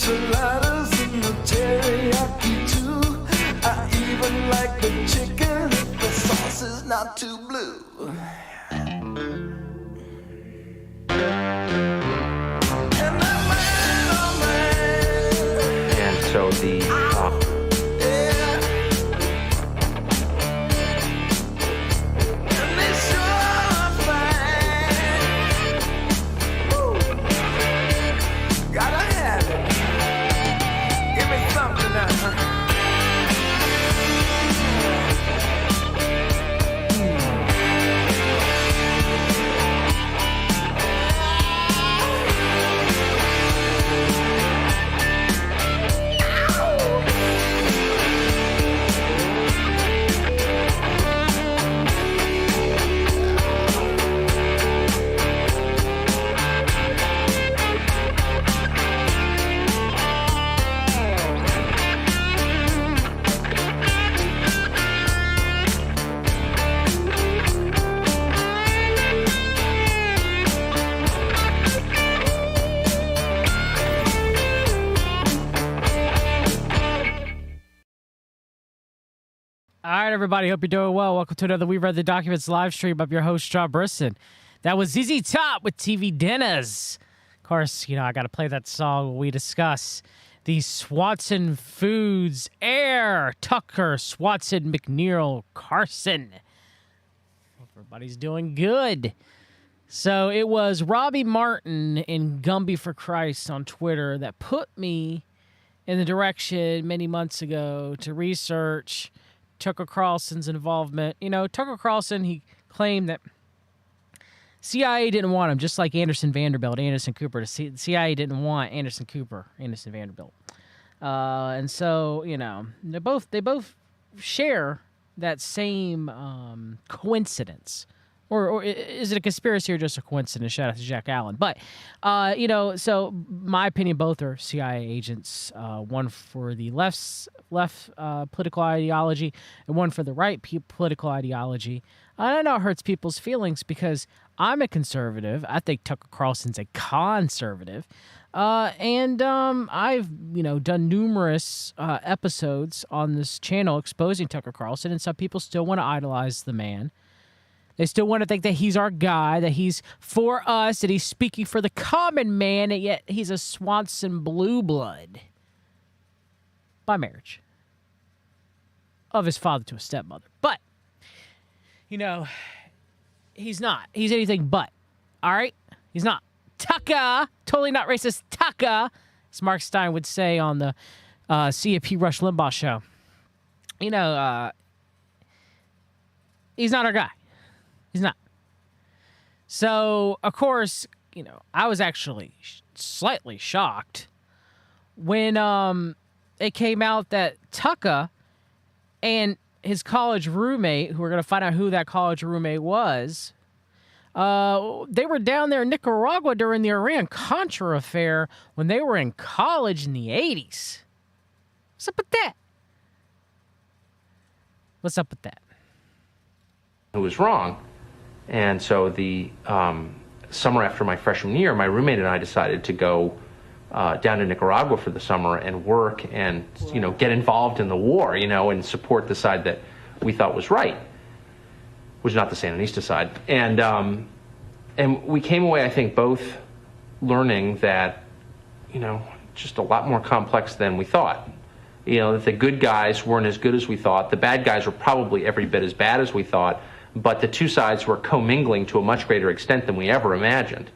enchiladas and the teriyaki too. I even like the chicken if the sauce is not too blue. And so the All right, everybody. Hope you're doing well. Welcome to another We Read the Documents live stream. I'm your host, Brisson. That was ZZ Top with TV Dinners. Of course, you know, I got to play that song when we discuss the Swanson Foods heir, Tucker Swanson McNeil Carlson. Hope everybody's doing good. So it was Robbie Martin and Gumby for Christ on Twitter that put me in the direction many months ago to research Tucker Carlson's involvement. You know, Tucker Carlson, he claimed that CIA didn't want him, just like Anderson Cooper. The CIA didn't want Anderson Vanderbilt. And so, you know, they both share that same coincidence. Or is it a conspiracy or just a coincidence? Shout out to Jack Allen. But, you know, so my opinion, both are CIA agents. One for the left political ideology and one for the right political ideology. I know it hurts people's feelings because I'm a conservative. I think Tucker Carlson's a conservative. And I've, you know, done numerous episodes on this channel exposing Tucker Carlson, and some people still want to idolize the man. They still want to think that he's our guy, that he's for us, that he's speaking for the common man, and yet he's a Swanson blue blood by marriage of his father to a stepmother. But, you know, he's not. He's anything but. All right? He's not. Tucker, totally not racist, Tucker, as Mark Stein would say on the CNP Rush Limbaugh show. You know, he's not our guy. He's not. So, of course, you know, I was actually slightly shocked when it came out that Tucker and his college roommate, who we're going to find out who that college roommate was, they were down there in Nicaragua during the Iran-Contra Affair when they were in college in the 80s. What's up with that? What's up with that? It was wrong. And so the summer after my freshman year, my roommate and I decided to go down to Nicaragua for the summer and work and, you know, get involved in the war, you know, and support the side that we thought was right, which is not the Sandinista side. And we came away, I think, both learning that, you know, just a lot more complex than we thought. You know, that the good guys weren't as good as we thought. The bad guys were probably every bit as bad as we thought. But the two sides were commingling to a much greater extent than we ever imagined,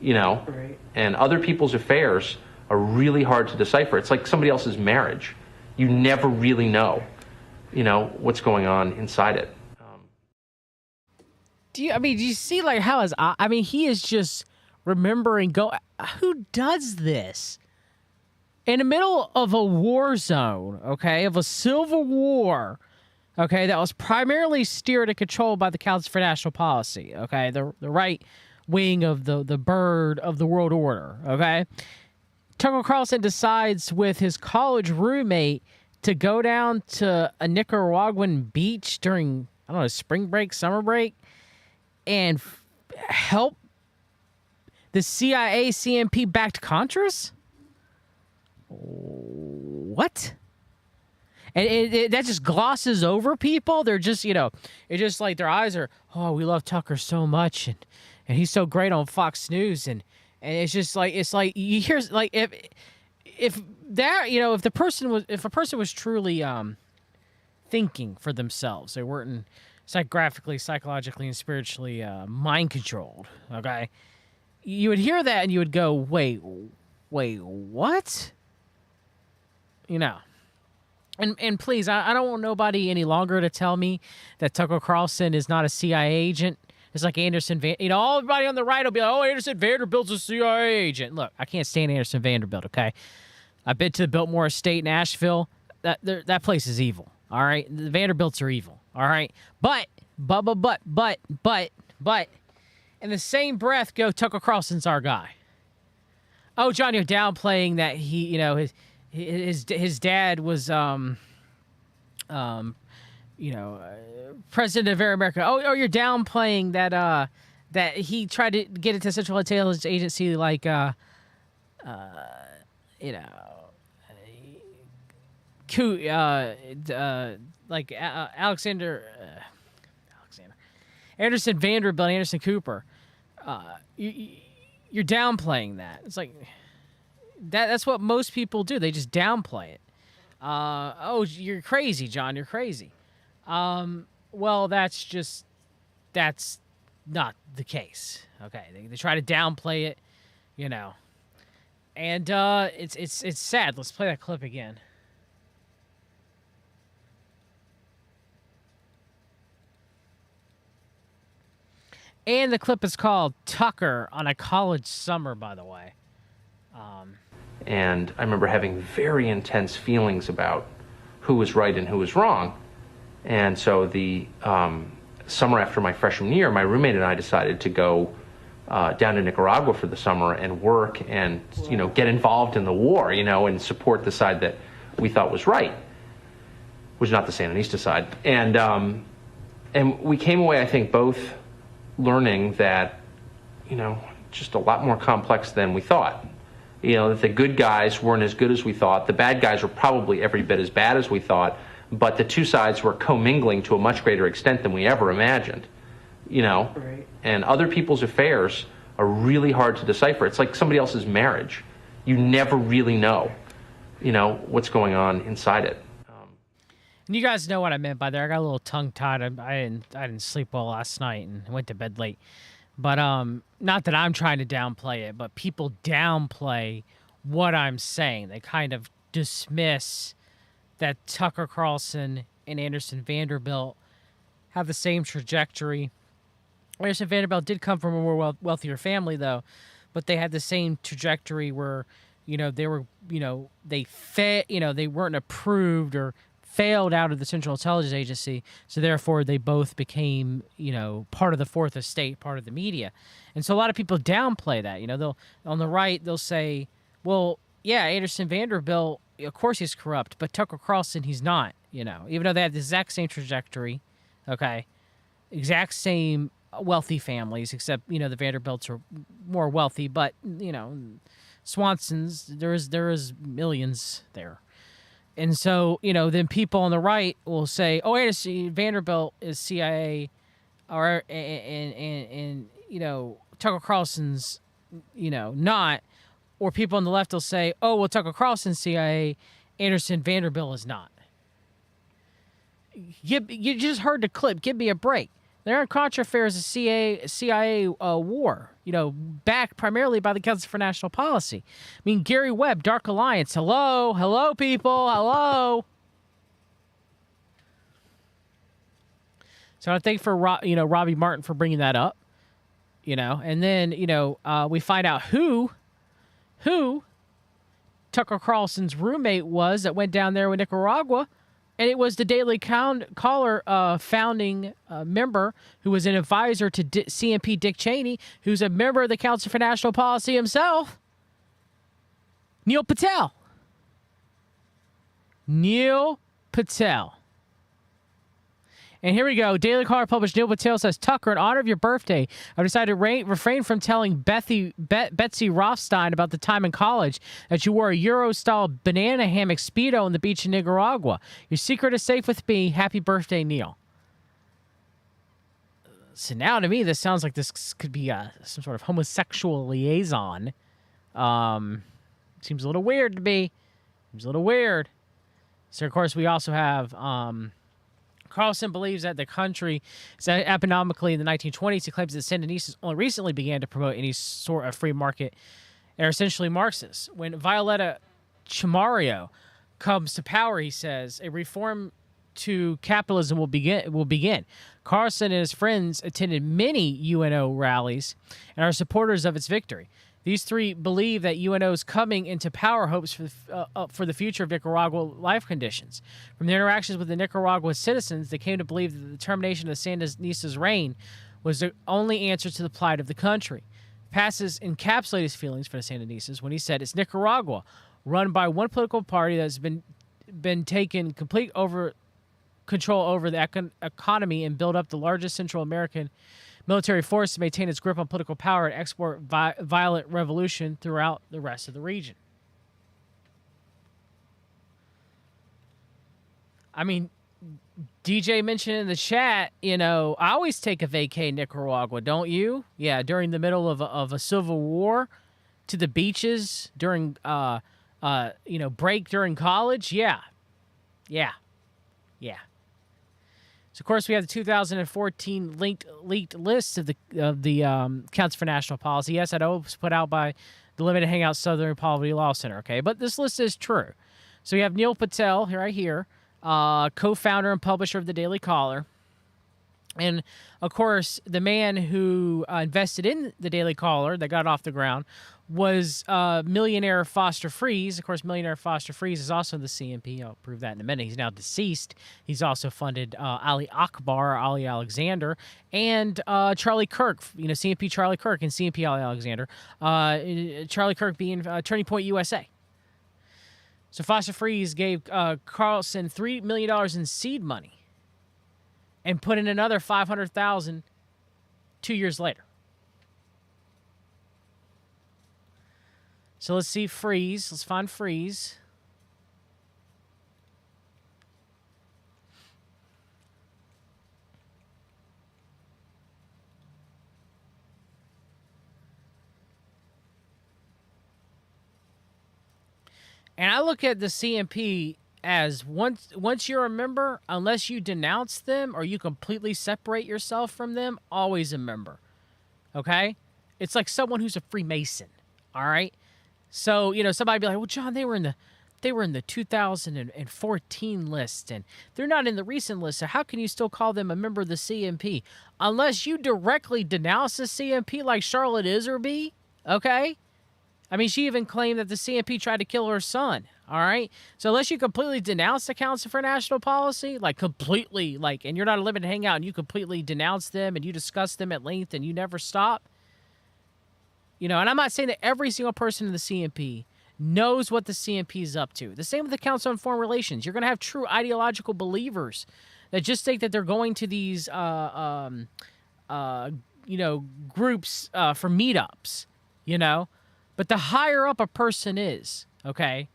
you know? Right. And other people's affairs are really hard to decipher. It's like somebody else's marriage. You never really know, you know, what's going on inside it. Do you see, like, how his... I mean, he is just remembering... Who does this? In the middle of a war zone, okay, of a civil war... Okay, that was primarily steered and controlled by the Council for National Policy, okay, the right wing of the bird of the world order, okay? Tucker Carlson decides with his college roommate to go down to a Nicaraguan beach during, I don't know, spring break, summer break, and help the CIA, CNP-backed Contras? what? And that just glosses over people. They're just, it's just like their eyes are, oh, we love Tucker so much, and he's so great on Fox News, and it's just like, it's like you hear, like, if that, if a person was truly thinking for themselves, they weren't graphically, psychologically, and spiritually mind controlled, okay, you would hear that and you would go, wait, what? And please, I don't want nobody any longer to tell me that Tucker Carlson is not a CIA agent. It's like Anderson everybody on the right will be like, oh, Anderson Vanderbilt's a CIA agent. Look, I can't stand Anderson Vanderbilt, okay? I've been to the Biltmore Estate in Asheville. That place is evil, all right? The Vanderbilts are evil, all right? But, in the same breath, go, Tucker Carlson's our guy. Oh, John, you're downplaying that he, his dad was, president of Air America. Oh, you're downplaying that he tried to get into Central Intelligence Agency like, Anderson Vanderbilt, Anderson Cooper. You're downplaying that. It's like that's what most people do. They just downplay it. Oh, you're crazy, John. You're crazy. Well, that's not the case. Okay, they try to downplay it, and it's sad. Let's play that clip again. And the clip is called Tucker on a College Summer, by the way. And I remember having very intense feelings about who was right and who was wrong. And so the summer after my freshman year, my roommate and I decided to go down to Nicaragua for the summer and work and, get involved in the war, and support the side that we thought was right, which is not the Sandinista side. And we came away, I think, both learning that, just a lot more complex than we thought. That the good guys weren't as good as we thought. The bad guys were probably every bit as bad as we thought, but the two sides were commingling to a much greater extent than we ever imagined. Right. And other people's affairs are really hard to decipher. It's like somebody else's marriage. You never really know, what's going on inside it. And you guys know what I meant by there. I got a little tongue-tied. I didn't sleep well last night and went to bed late. But not that I'm trying to downplay it, but people downplay what I'm saying. They kind of dismiss that Tucker Carlson and Anderson Vanderbilt have the same trajectory. Anderson Vanderbilt did come from a more wealthier family, though, but they had the same trajectory where, they were, they weren't approved or failed out of the Central Intelligence Agency, so therefore they both became, part of the Fourth Estate, part of the media. And so a lot of people downplay that. They'll, on the right, they'll say, well, yeah, Anderson Vanderbilt, of course he's corrupt, but Tucker Carlson, he's not, even though they have the exact same trajectory, okay, exact same wealthy families, except, the Vanderbilts are more wealthy, but, Swanson's, there is millions there. And so, then people on the right will say, oh, Anderson Vanderbilt is CIA, and Tucker Carlson's, not. Or people on the left will say, oh, well, Tucker Carlson's CIA, Anderson Vanderbilt is not. You just heard the clip. Give me a break. The Iran-Contra Affair is a CIA war, backed primarily by the Council for National Policy. I mean, Gary Webb, Dark Alliance. Hello, people. Hello. So I thank for Robbie Martin for bringing that up, and then we find out who Tucker Carlson's roommate was that went down there with Nicaragua. And it was the Daily Caller founding member who was an advisor to CNP Dick Cheney, who's a member of the Council for National Policy himself, Neil Patel. And here we go. Daily Caller published Neil Patel says, Tucker, in honor of your birthday, I've decided to refrain from telling Betsy Rothstein about the time in college that you wore a Euro-style banana hammock Speedo on the beach in Nicaragua. Your secret is safe with me. Happy birthday, Neil. So now to me, this sounds like this could be some sort of homosexual liaison. Seems a little weird to me. Seems a little weird. So, of course, we also have... Carlson believes that the country is economically in the 1920s. He claims that the Sandinistas only recently began to promote any sort of free market and are essentially Marxists. When Violeta Chamorro comes to power, he says, a reform to capitalism will begin. Carlson and his friends attended many UNO rallies and are supporters of its victory. These three believe that UNO's coming into power hopes for the future of Nicaragua life conditions. From their interactions with the Nicaraguan citizens, they came to believe that the termination of the Sandinistas' reign was the only answer to the plight of the country. Passes encapsulated his feelings for the Sandinistas when he said, it's Nicaragua, run by one political party that has been taken complete control over the economy and build up the largest Central American military force to maintain its grip on political power and export violent revolution throughout the rest of the region. I mean, DJ mentioned in the chat, I always take a vacay in Nicaragua, don't you? Yeah, during the middle of a civil war, to the beaches during, break during college. Yeah. So, of course, we have the 2014 leaked list of the Council for National Policy. Yes, that was put out by the Limited Hangout Southern Poverty Law Center, okay? But this list is true. So we have Neil Patel, right here, co-founder and publisher of the Daily Caller. And, of course, the man who invested in the Daily Caller that got off the ground was millionaire Foster Freeze. Of course, millionaire Foster Freeze is also in the CNP. I'll prove that in a minute. He's now deceased. He's also funded Ali Akbar, Ali Alexander, and Charlie Kirk, CNP Charlie Kirk and CNP Ali Alexander. Charlie Kirk being Turning Point USA. So Foster Freeze gave Carlson $3 million in seed money and put in another $500,000 2 years later. So let's see Freeze. Let's find Freeze. And I look at the CNP as once you're a member, unless you denounce them or you completely separate yourself from them, always a member. Okay? It's like someone who's a Freemason. All right? So, somebody be like, well, John, they were in the 2014 list, and they're not in the recent list, so how can you still call them a member of the CNP? Unless you directly denounce the CNP like Charlotte Iserby, okay? I mean, she even claimed that the CNP tried to kill her son, all right? So unless you completely denounce the Council for National Policy, and you're not a limited hangout, and you completely denounce them, and you discuss them at length, and you never stop, and I'm not saying that every single person in the CNP knows what the CNP is up to. The same with the Council on Foreign Relations. You're going to have true ideological believers that just think that they're going to these, groups for meetups, But the higher up a person is, okay,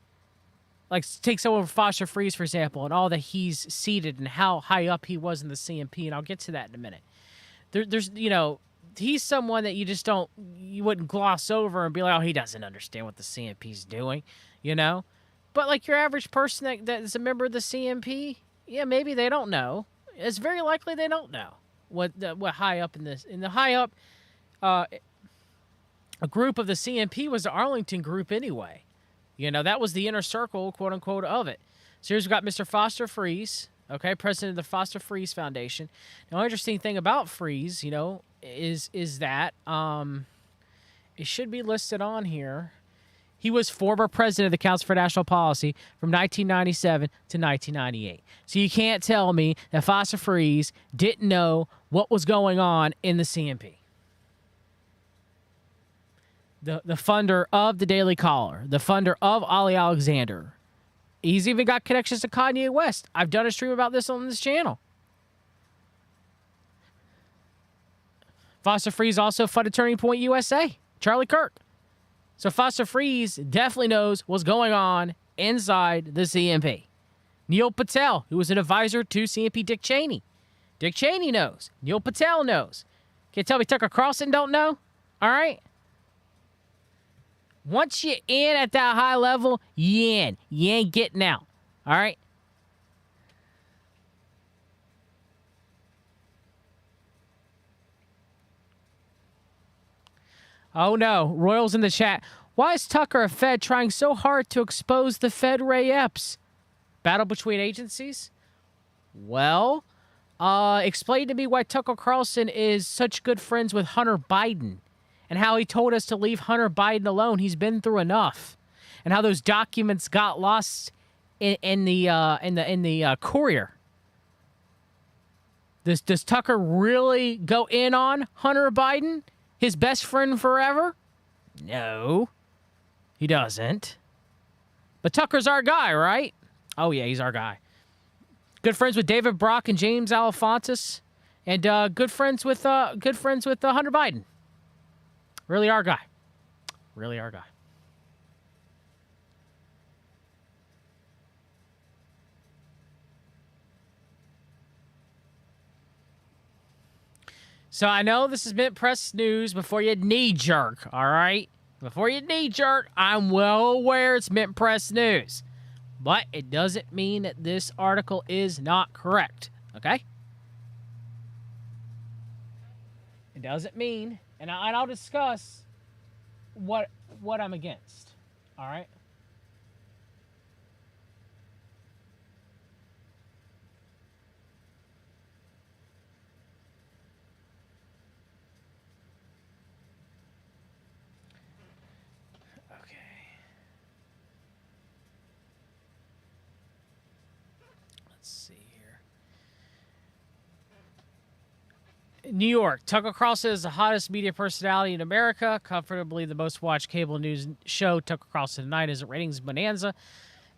like take someone from Foster Freeze, for example, and all that he's seated and how high up he was in the CNP, and I'll get to that in a minute. There's he's someone that you wouldn't gloss over and be like, oh, he doesn't understand what the CNP's doing, But like your average person that is a member of the CNP, yeah, maybe they don't know. It's very likely they don't know what high up in the high up, a group of the CNP was the Arlington group anyway. That was the inner circle, quote unquote, of it. So here's we've got Mr. Foster Freeze, okay, president of the Foster Freeze Foundation. Now, interesting thing about Freeze, is that it should be listed on here. He was former president of the Council for National Policy from 1997 to 1998. So you can't tell me that Foster Freeze didn't know what was going on in the CNP. The funder of the Daily Caller, the funder of Ali Alexander. He's even got connections to Kanye West. I've done a stream about this on this channel. Foster Freeze also funded Turning Point USA, Charlie Kirk. So Foster Freeze definitely knows what's going on inside the CNP. Neil Patel, who was an advisor to CNP Dick Cheney. Dick Cheney knows. Neil Patel knows. Can't tell me Tucker Carlson don't know? All right? Once you're in at that high level, you in. You ain't getting out. All right? Oh no, Royals in the chat. Why is Tucker a Fed trying so hard to expose the Fed Ray Epps? Battle between agencies? Well, explain to me why Tucker Carlson is such good friends with Hunter Biden and how he told us to leave Hunter Biden alone. He's been through enough. And how those documents got lost in the courier. Does Tucker really go in on Hunter Biden? His best friend forever? No, he doesn't. But Tucker's our guy, right? Oh, yeah, he's our guy. Good friends with David Brock and James Alefantis. And good friends with Hunter Biden. Really our guy. Really our guy. So I know this is Mint Press News before you knee-jerk, all right? Before you knee-jerk, I'm well aware it's Mint Press News. But it doesn't mean that this article is not correct, okay? It doesn't mean, and I'll discuss what I'm against, all right? New York. Tucker Carlson is the hottest media personality in America, comfortably the most watched cable news show. Tucker Carlson Tonight is a ratings bonanza,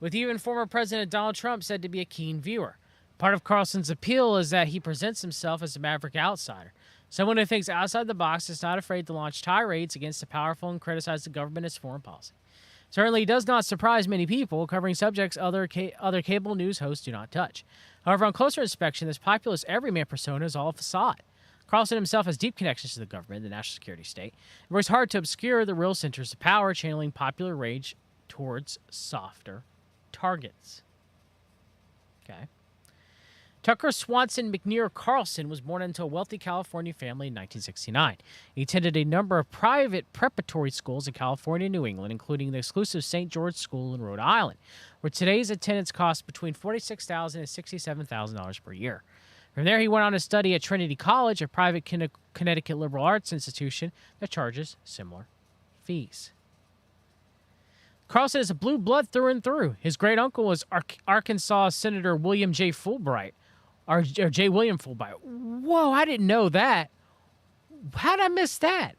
with even former President Donald Trump said to be a keen viewer. Part of Carlson's appeal is that he presents himself as a maverick outsider, someone who thinks outside the box, is not afraid to launch tirades against the powerful and criticize the government and its foreign policy. Certainly does not surprise many people, covering subjects other cable news hosts do not touch. However, on closer inspection, this populist everyman persona is all a facade. Carlson himself has deep connections to the government, the national security state, and works hard to obscure the real centers of power, channeling popular rage towards softer targets. Okay. Tucker Swanson McNear Carlson was born into a wealthy California family in 1969. He attended a number of private preparatory schools in California and New England, including the exclusive St. George School in Rhode Island, where today's attendance costs between $46,000 and $67,000 per year. From there, he went on to study at Trinity College, a private Connecticut liberal arts institution that charges similar fees. Carlson is a blue blood through and through. His great uncle was Arkansas Senator William J. Fulbright, or J. William Fulbright. Whoa, I didn't know that. How'd I miss that?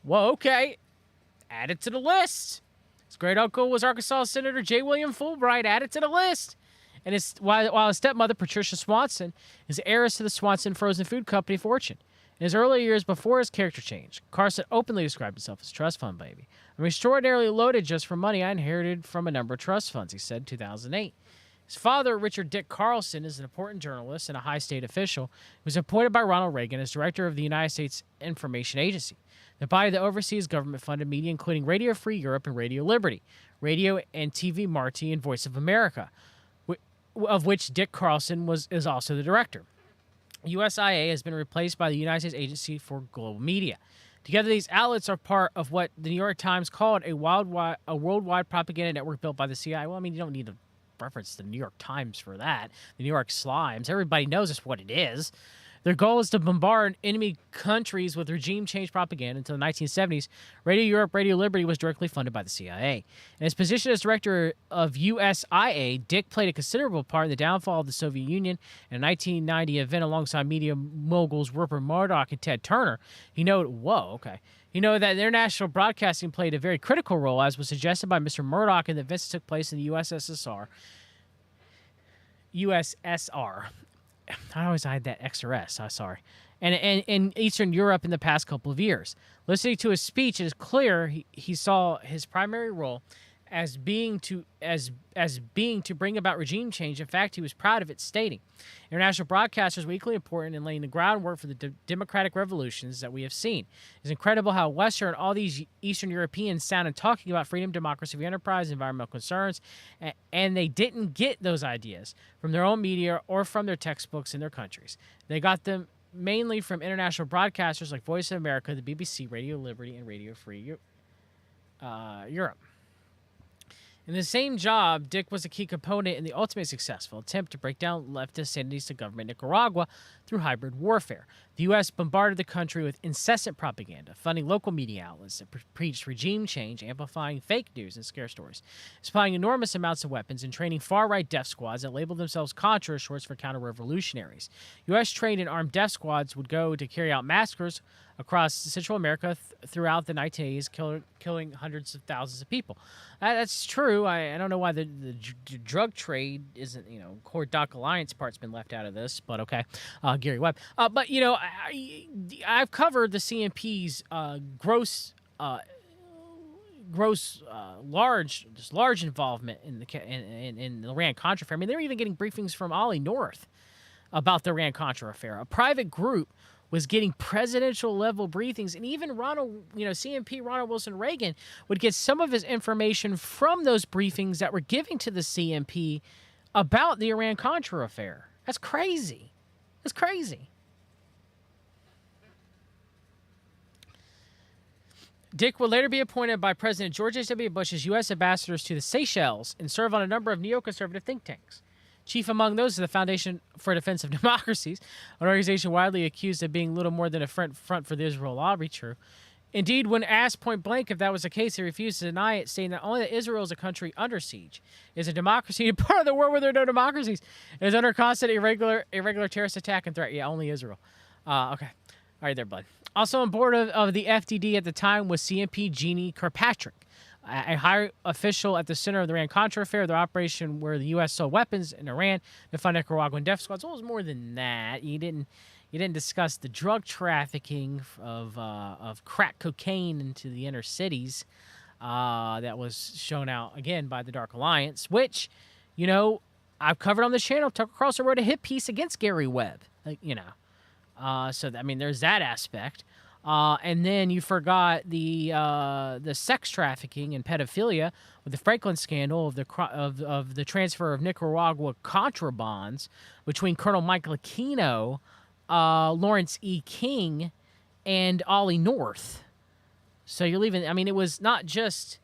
Whoa, okay. Add it to the list. His great uncle was Arkansas Senator J. William Fulbright. Add it to the list. And while his stepmother, Patricia Swanson, is heiress to the Swanson Frozen Food Company fortune. In his early years before his character change, Carlson openly described himself as a trust fund baby. I'm extraordinarily loaded just for money I inherited from a number of trust funds, he said in 2008. His father, Richard Dick Carlson, is an important journalist and a high state official who was appointed by Ronald Reagan as director of the United States Information Agency, the body that oversees government-funded media, including Radio Free Europe and Radio Liberty, Radio and TV Marti, and Voice of America, of which Dick Carlson is also the director. USIA has been replaced by the United States Agency for Global Media. Together, these outlets are part of what the New York Times called a worldwide propaganda network built by the CIA. Well, I mean, you don't need to reference the New York Times for that. The New York Slimes. Everybody knows just what it is. Their goal is to bombard enemy countries with regime change propaganda. Until the 1970s, Radio Europe, Radio Liberty was directly funded by the CIA. In his position as director of USIA, Dick played a considerable part in the downfall of the Soviet Union. In a 1990 event alongside media moguls Rupert Murdoch and Ted Turner, he noted, that international broadcasting played a very critical role, as was suggested by Mr. Murdoch, in the events that took place in the USSR. I always had that extra S, sorry. and Eastern Europe in the past couple of years. Listening to his speech, it is clear he saw his primary role as being to bring about regime change. In fact, he was proud of it, stating, "International broadcasters were equally important in laying the groundwork for the democratic revolutions that we have seen. It's incredible how Western all these Eastern Europeans sounded talking about freedom, democracy, free enterprise, environmental concerns, and they didn't get those ideas from their own media or from their textbooks in their countries. They got them mainly from international broadcasters like Voice of America, the BBC, Radio Liberty, and Radio Free Europe." In the same job, Dick was a key component in the ultimately successful attempt to break down leftist entities to government Nicaragua through hybrid warfare. The U.S. bombarded the country with incessant propaganda, funding local media outlets that preached regime change, amplifying fake news and scare stories, supplying enormous amounts of weapons, and training far-right death squads that labeled themselves Contra, shorts for counter-revolutionaries. U.S.-trained and armed death squads would go to carry out massacres across Central America throughout the 1980s, killing hundreds of thousands of people. That's true. I don't know why the drug trade isn't, Core Doc Alliance part's been left out of this, but okay. Gary Webb. But, I've covered the CNP's large involvement in the Iran-Contra Affair. I mean, they were even getting briefings from Ollie North about the Iran-Contra Affair. A private group was getting presidential level briefings, and even CNP Ronald Wilson Reagan would get some of his information from those briefings that were giving to the CNP about the Iran-Contra Affair. That's crazy. That's crazy. Dick would later be appointed by President George H.W. Bush as U.S. ambassadors to the Seychelles and serve on a number of neoconservative think tanks. Chief among those is the Foundation for Defense of Democracies, an organization widely accused of being little more than a front for the Israel lobby. True. Indeed, when asked point blank if that was the case, he refused to deny it, saying that only that Israel is a country under siege, is a democracy, and part of the world where there are no democracies, is under constant irregular terrorist attack and threat. Yeah, only Israel. Okay. All right there, bud. Also on board of the FDD at the time was CNP Jeannie Kirkpatrick, a high official at the center of the Iran-Contra Affair, the operation where the U.S. sold weapons in Iran to fund Nicaraguan death squads. Well, it was more than that. You didn't discuss the drug trafficking of crack cocaine into the inner cities that was shown out again by the Dark Alliance, which, I've covered on this channel. Tucker Carlson wrote a hit piece against Gary Webb, so there's that aspect. And then you forgot the sex trafficking and pedophilia with the Franklin scandal of the transfer of Nicaragua contrabands between Colonel Michael Aquino, Lawrence E. King, and Ollie North. So you're leaving. It was not just,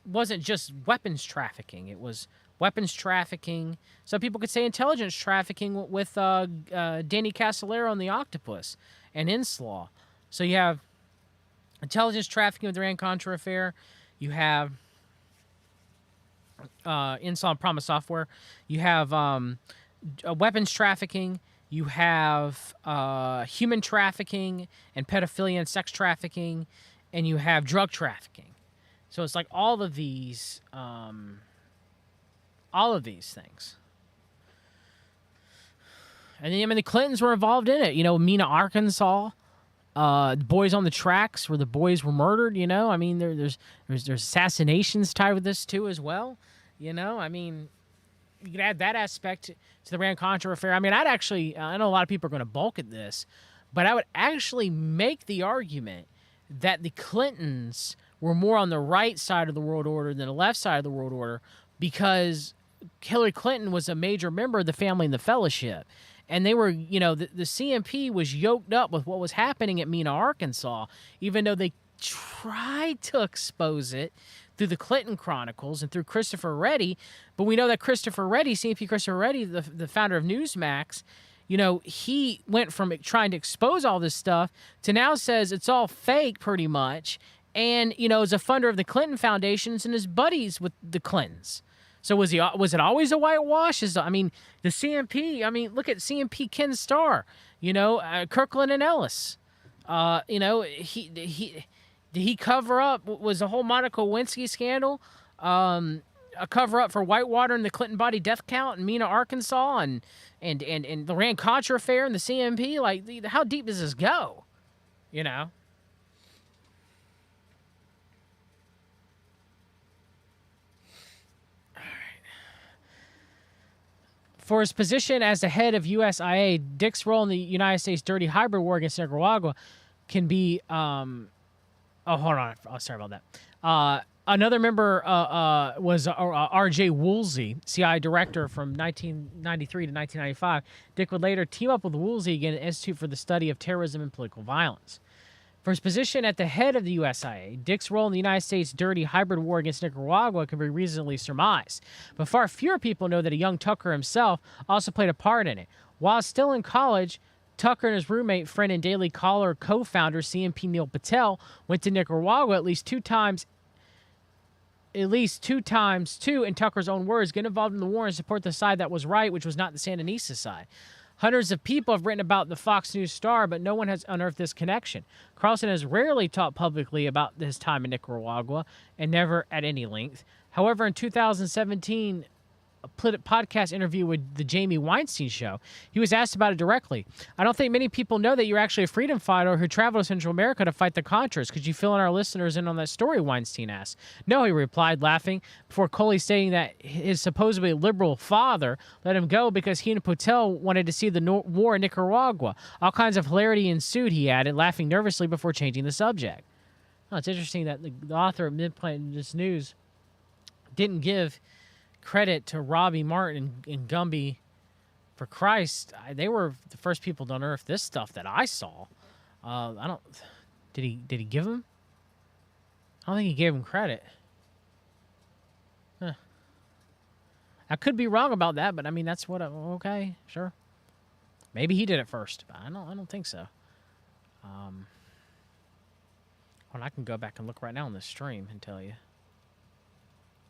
wasn't just weapons trafficking. It was weapons trafficking. Some people could say intelligence trafficking with Danny Casolaro on the Octopus and Inslaw. So you have intelligence trafficking with the Iran-Contra Affair. You have Inslaw and Promise Software. You have weapons trafficking. You have human trafficking and pedophilia and sex trafficking. And you have drug trafficking. So it's like all of these things. And then, the Clintons were involved in it. Mena, Arkansas, Boys on the Tracks, where the boys were murdered. There's assassinations tied with this too as well. You could add that aspect to the Iran-Contra Affair. I know a lot of people are going to balk at this, but I would actually make the argument that the Clintons were more on the right side of the world order than the left side of the world order, because Hillary Clinton was a major member of the Family and the Fellowship. And they were, the CNP was yoked up with what was happening at Mena, Arkansas, even though they tried to expose it through the Clinton Chronicles and through Christopher Reddy. But we know that Christopher Reddy, CNP Christopher Reddy, the founder of Newsmax, he went from trying to expose all this stuff to now says it's all fake pretty much. And, is a funder of the Clinton Foundations and is buddies with the Clintons. So was it always a whitewash? The CNP, look at CNP Ken Starr, Kirkland and Ellis. Did he cover up, was the whole Monica Lewinsky scandal? a cover-up for Whitewater and the Clinton body death count in Mena, Arkansas, and the Iran-Contra Affair and the CNP? Like, how deep does this go? You know? For his position as the head of USIA, Dick's role in the United States dirty hybrid war against Nicaragua can be... hold on. Oh, sorry about that. Another member was R.J. Woolsey, CIA director from 1993 to 1995. Dick would later team up with Woolsey again at the Institute for the Study of Terrorism and Political Violence. For his position at the head of the USIA, Dick's role in the United States' dirty hybrid war against Nicaragua can be reasonably surmised. But far fewer people know that a young Tucker himself also played a part in it. While still in college, Tucker and his roommate, friend, and Daily Caller co-founder CNP Neil Patel went to Nicaragua at least two times, to, in Tucker's own words, get involved in the war and support the side that was right, which was not the Sandinista side. Hundreds of people have written about the Fox News star, but no one has unearthed this connection. Carlson has rarely talked publicly about his time in Nicaragua, and never at any length. However, in 2017, a podcast interview with the Jamie Weinstein Show, he was asked about it directly. I don't think many people know that you're actually a freedom fighter who traveled to Central America to fight the Contras. Could you fill in our listeners in on that story, Weinstein asked. No, he replied, laughing, before Coley stating that his supposedly liberal father let him go because he and Patel wanted to see the war in Nicaragua. All kinds of hilarity ensued, he added, laughing nervously before changing the subject. Oh, it's interesting that the author of Midpoint This News didn't give credit to Robbie Martin and Gumby for Christ. They were the first people to unearth this stuff that I saw. Did he give him? I don't think he gave him credit. Huh. I could be wrong about that, but I mean that's what. Okay, sure. Maybe he did it first, but I don't think so. Well, I can go back and look right now on the stream and tell you.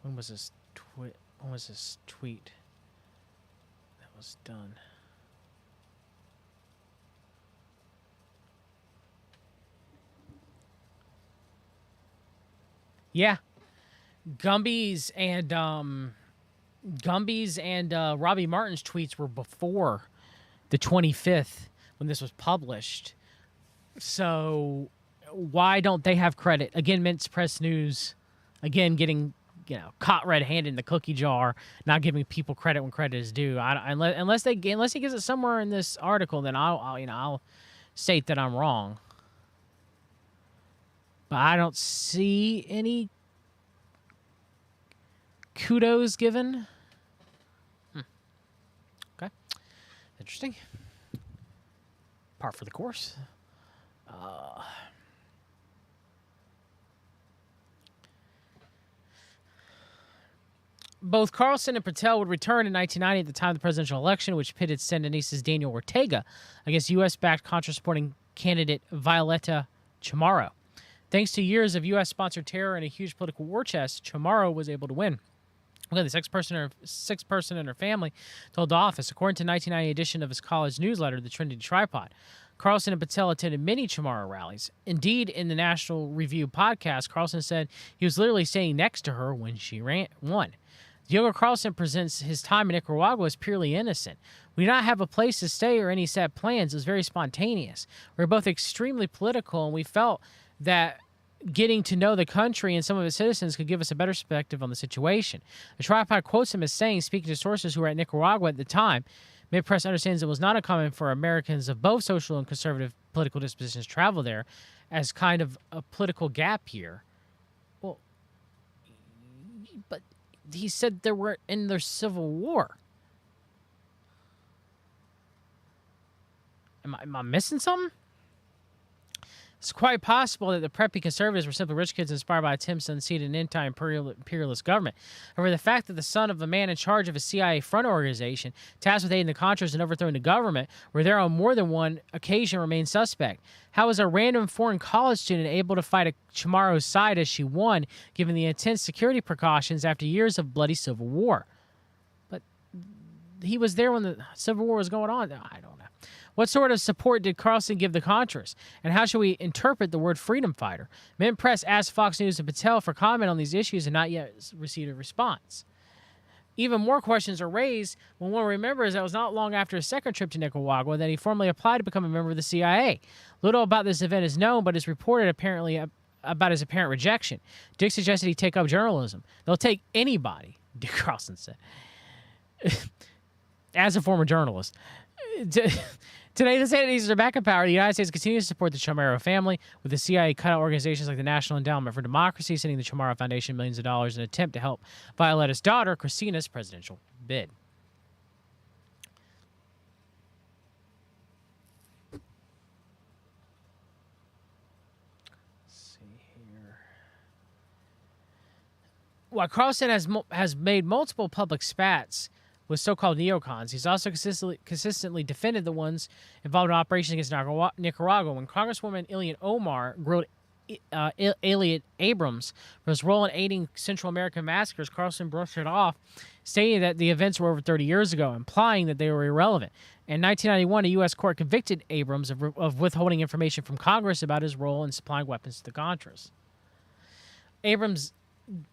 When was this tweet? When was this tweet that was done? Yeah, Gumby's and Robbie Martin's tweets were before the 25th when this was published. So why don't they have credit? Again, Mintz Press News, again getting caught red-handed in the cookie jar, not giving people credit when credit is due. Unless he gives it somewhere in this article, then I'll state that I'm wrong. But I don't see any kudos given. Okay, interesting. Par for the course. Both Carlson and Patel would return in 1990 at the time of the presidential election, which pitted Sandinistas Daniel Ortega against U.S.-backed Contra-supporting candidate Violeta Chamorro. Thanks to years of U.S.-sponsored terror and a huge political war chest, Chamorro was able to win. Look at the sixth person in her family told the office, according to the 1990 edition of his college newsletter, The Trinity Tripod. Carlson and Patel attended many Chamorro rallies. Indeed, in the National Review podcast, Carlson said he was literally standing next to her when she won. Diogo Carlson presents his time in Nicaragua as purely innocent. We did not have a place to stay or any set plans. It was very spontaneous. We were both extremely political, and we felt that getting to know the country and some of its citizens could give us a better perspective on the situation. The tripod quotes him as saying, speaking to sources who were at Nicaragua at the time, Mid-Press understands it was not uncommon for Americans of both social and conservative political dispositions to travel there as kind of a political gap year. Well, but he said they were in their civil war. Am I missing something? It's quite possible that the preppy conservatives were simply rich kids inspired by attempts to unseat an anti-imperialist government. However, the fact that the son of a man in charge of a CIA front organization tasked with aiding the Contras and overthrowing the government were there on more than one occasion remains suspect. How was a random foreign college student able to fight a Chamorro's side as she won, given the intense security precautions after years of bloody civil war? But he was there when the civil war was going on. I don't know. What sort of support did Carlson give the Contras? And how should we interpret the word freedom fighter? Mint Press asked Fox News and Patel for comment on these issues and not yet received a response. Even more questions are raised when one remembers that it was not long after his second trip to Nicaragua that he formally applied to become a member of the CIA. Little about this event is known, but is reported apparently about his apparent rejection. Dick suggested he take up journalism. They'll take anybody, Dick Carlson said, as a former journalist. Today, the State are back in power. The United States continues to support the Chamorro family, with the CIA cut out organizations like the National Endowment for Democracy, sending the Chamorro Foundation millions of dollars in an attempt to help Violetta's daughter, Christina's presidential bid. Let's see here. While Carlson has made multiple public spats with so-called neocons, he's also consistently defended the ones involved in operations against Nicaragua. When Congresswoman Ilhan Omar grilled Elliot Abrams for his role in aiding Central American massacres, Carlson brushed it off, stating that the events were over 30 years ago, implying that they were irrelevant. In 1991, a U.S. court convicted Abrams of withholding information from Congress about his role in supplying weapons to the Contras. Abrams'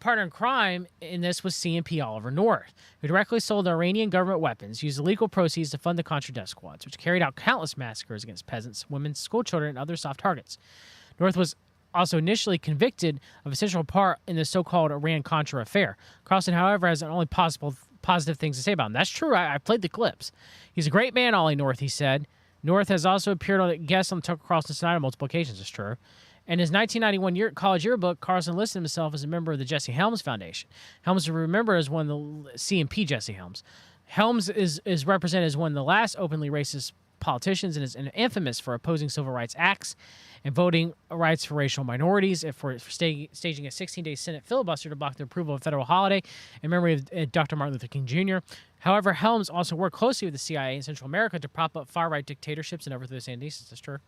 partner in crime in this was CNP Oliver North, who directly sold the Iranian government weapons, used illegal proceeds to fund the Contra death squads, which carried out countless massacres against peasants, women, schoolchildren, and other soft targets. North was also initially convicted of a central part in the so-called Iran-Contra Affair. Carlson, however, has only positive things to say about him. That's true. I played the clips. He's a great man, Ollie North, he said. North has also appeared on a guest on the Tucker Carlson tonight on multiple occasions. That's true. In his 1991 college yearbook, Carlson listed himself as a member of the Jesse Helms Foundation. Helms is remembered as one of the CNP Jesse Helms. Helms is represented as one of the last openly racist politicians and is infamous for opposing civil rights acts and voting rights for racial minorities, for staging a 16-day Senate filibuster to block the approval of a federal holiday in memory of Dr. Martin Luther King Jr. However, Helms also worked closely with the CIA in Central America to prop up far-right dictatorships and overthrow the Sandinistas. That's true.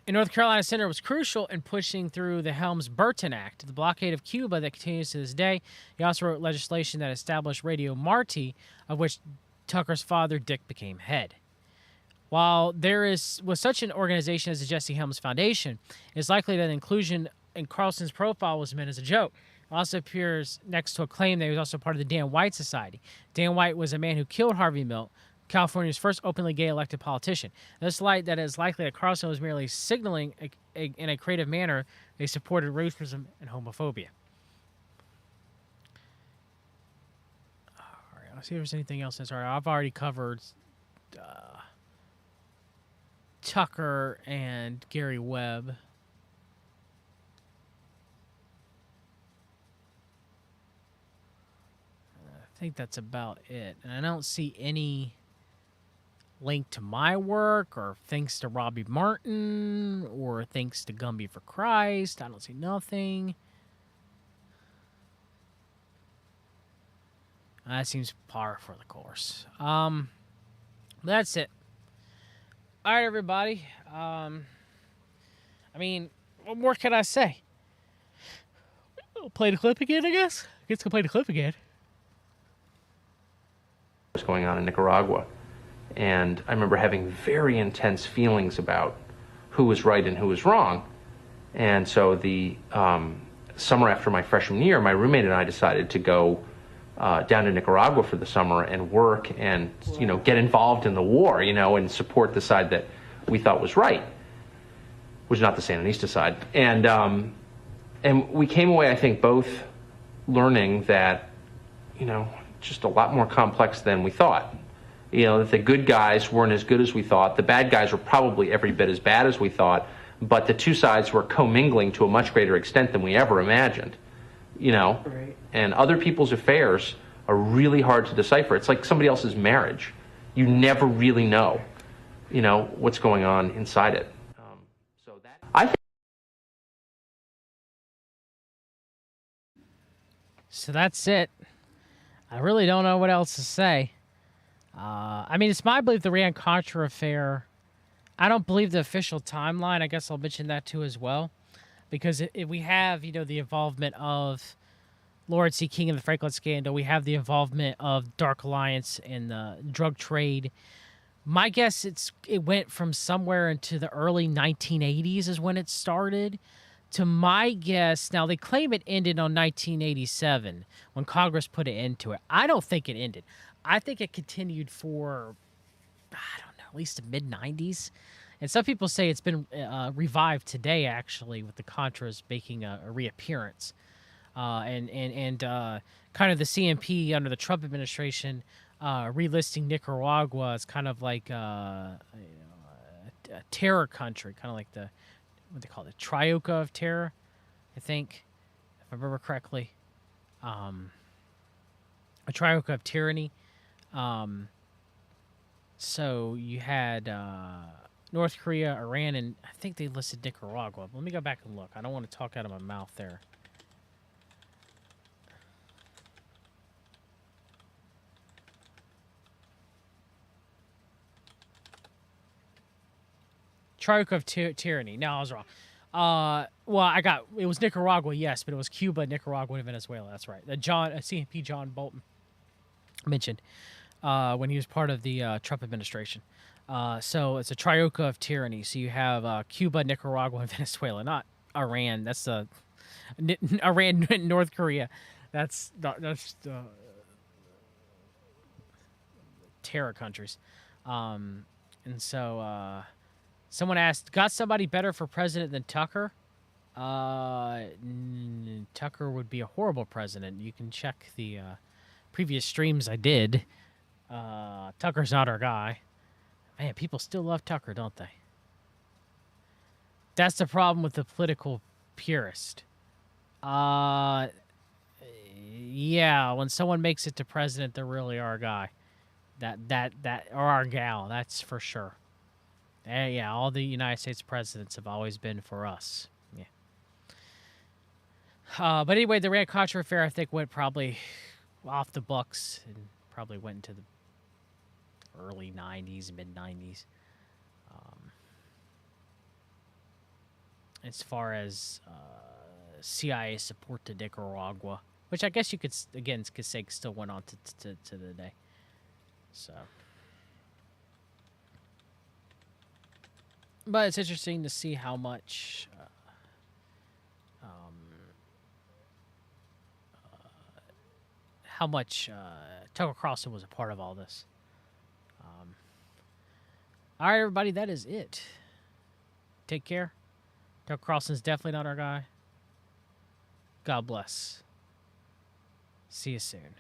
In North Carolina, Senator was crucial in pushing through the Helms-Burton Act, the blockade of Cuba that continues to this day. He also wrote legislation that established Radio Marti, of which Tucker's father, Dick, became head. While there was such an organization as the Jesse Helms Foundation, it's likely that inclusion in Carlson's profile was meant as a joke. It also appears next to a claim that he was also part of the Dan White Society. Dan White was a man who killed Harvey Milk, California's first openly gay elected politician. This light that is likely that Carlson was merely signaling in a creative manner they supported racism and homophobia. All right, let's see if there's anything else that's all right. I've already covered Tucker and Gary Webb. I think that's about it. And I don't see any link to my work or thanks to Robbie Martin or thanks to Gumby for Christ. I don't see nothing. That seems par for the course. That's it. All right, everybody. I mean, what more can I say? I'll play the clip again, I guess. I guess I'll play the clip again. What's going on in Nicaragua. And I remember having very intense feelings about who was right and who was wrong. And so the summer after my freshman year, my roommate and I decided to go down to Nicaragua for the summer and work and, get involved in the war, and support the side that we thought was right, which is not the Sandinista side. And we came away, I think, both learning that, just a lot more complex than we thought. That the good guys weren't as good as we thought. The bad guys were probably every bit as bad as we thought, but the two sides were commingling to a much greater extent than we ever imagined. Right. And other people's affairs are really hard to decipher. It's like somebody else's marriage. You never really know, what's going on inside it. So that's it. I really don't know what else to say. It's my belief the Iran-Contra Affair, I don't believe the official timeline. I guess I'll mention that too as well. Because if we have, the involvement of Lord C. King in the Franklin scandal, we have the involvement of Dark Alliance in the drug trade. My guess it went from somewhere into the early 1980s is when it started to my guess, now they claim it ended on 1987 when Congress put an end to it. I don't think it ended. I think it continued for, I don't know, at least the mid 90s. And some people say it's been revived today, actually, with the Contras making a reappearance. And kind of the CNP under the Trump administration relisting Nicaragua as kind of like a terror country, kind of like the, what they call it, Trioca of Terror, I think, if I remember correctly. A Trioca of Tyranny. So you had North Korea, Iran, and I think they listed Nicaragua. Let me go back and look. I don't want to talk out of my mouth there. Trioca of Tyranny. No, I was wrong. Well, it was Nicaragua, yes, but it was Cuba, Nicaragua, and Venezuela. That's right. CNP John Bolton mentioned when he was part of the Trump administration. So it's a Trioca of Tyranny. So you have Cuba, Nicaragua, and Venezuela, not Iran. That's the Iran, North Korea. That's terror countries. And so someone asked, got somebody better for president than Tucker? Tucker would be a horrible president. You can check the previous streams I did. Tucker's not our guy. Man, people still love Tucker, don't they? That's the problem with the political purist. Yeah, when someone makes it to president, they're really our guy. That or our gal, that's for sure. Yeah, all the United States presidents have always been for us. Yeah. But anyway, the Iran-Contra Affair, I think, went probably off the books and probably went into the early 90s, mid 90s. As far as CIA support to Nicaragua, which I guess you could, again, say still went on to the day. So. But it's interesting to see how much Tucker Carlson was a part of all this. All right, everybody, that is it. Take care. Tucker Carlson's definitely not our guy. God bless. See you soon.